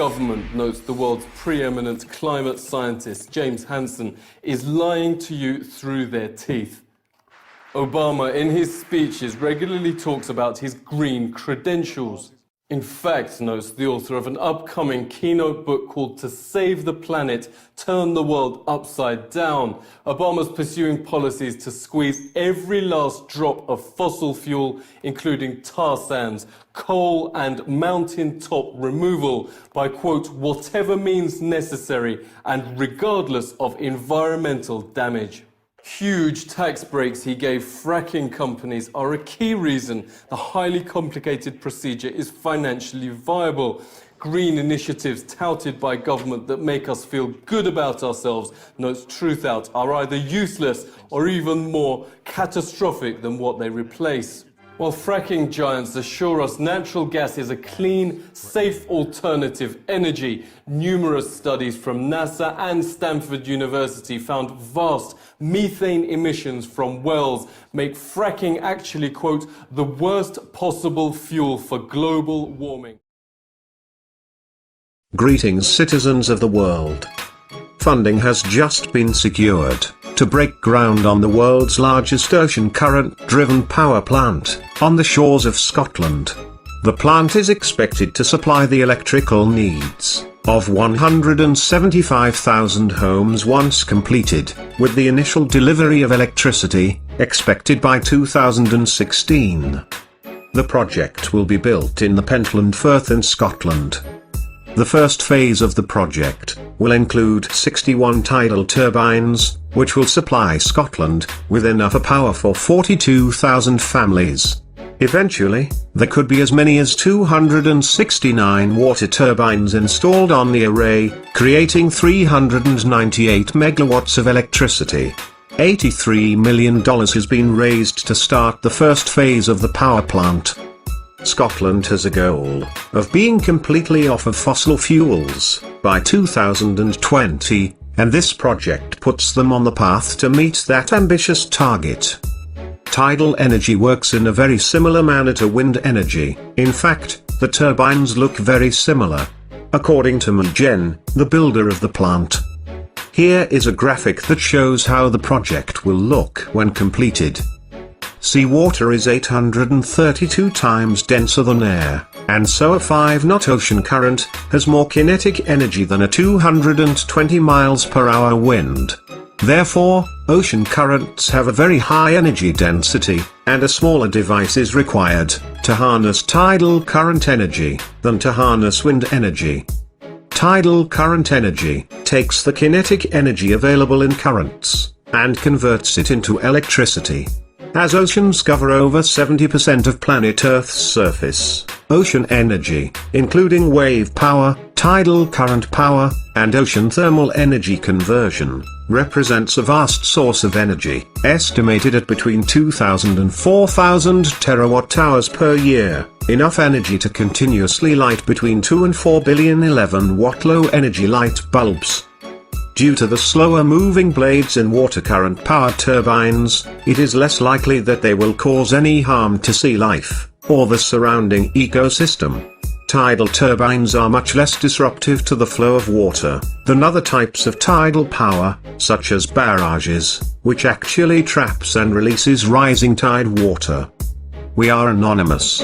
government, notes the world's preeminent climate scientist James Hansen, is lying to you through their teeth. Obama, in his speeches, regularly talks about his green credentials. In fact, notes the author of an upcoming keynote book called To Save the Planet, Turn the World Upside Down, Obama's pursuing policies to squeeze every last drop of fossil fuel, including tar sands, coal and mountaintop removal by, quote, whatever means necessary and regardless of environmental damage. Huge tax breaks he gave fracking companies are a key reason the highly complicated procedure is financially viable. Green initiatives touted by government that make us feel good about ourselves, notes Truthout, are either useless or even more catastrophic than what they replace. While fracking giants assure us natural gas is a clean, safe alternative energy, numerous studies from NASA and Stanford University found vast methane emissions from wells make fracking actually, quote, the worst possible fuel for global warming. Greetings, citizens of the world. Funding has just been secured to break ground on the world's largest ocean current-driven power plant on the shores of Scotland. The plant is expected to supply the electrical needs of 175,000 homes once completed, with the initial delivery of electricity expected by 2016. The project will be built in the Pentland Firth in Scotland. The first phase of the project will include 61 tidal turbines, which will supply Scotland with enough power for 42,000 families. Eventually, there could be as many as 269 water turbines installed on the array, creating 398 megawatts of electricity. $83 million has been raised to start the first phase of the power plant. Scotland has a goal of being completely off of fossil fuels by 2020, and this project puts them on the path to meet that ambitious target. Tidal energy works in a very similar manner to wind energy. In fact, the turbines look very similar, according to Mugen, the builder of the plant. Here is a graphic that shows how the project will look when completed. Seawater is 832 times denser than air, and so a 5-knot ocean current has more kinetic energy than a 220 miles per hour wind. Therefore, ocean currents have a very high energy density, and a smaller device is required to harness tidal current energy than to harness wind energy. Tidal current energy takes the kinetic energy available in currents and converts it into electricity. As oceans cover over 70% of planet Earth's surface, ocean energy, including wave power, tidal current power, and ocean thermal energy conversion, represents a vast source of energy, estimated at between 2,000 and 4,000 terawatt-hours per year, enough energy to continuously light between 2 and 4 billion 11-watt low-energy light bulbs. Due to the slower moving blades in water current power turbines, it is less likely that they will cause any harm to sea life or the surrounding ecosystem. Tidal turbines are much less disruptive to the flow of water than other types of tidal power, such as barrages, which actually traps and releases rising tide water. We are anonymous.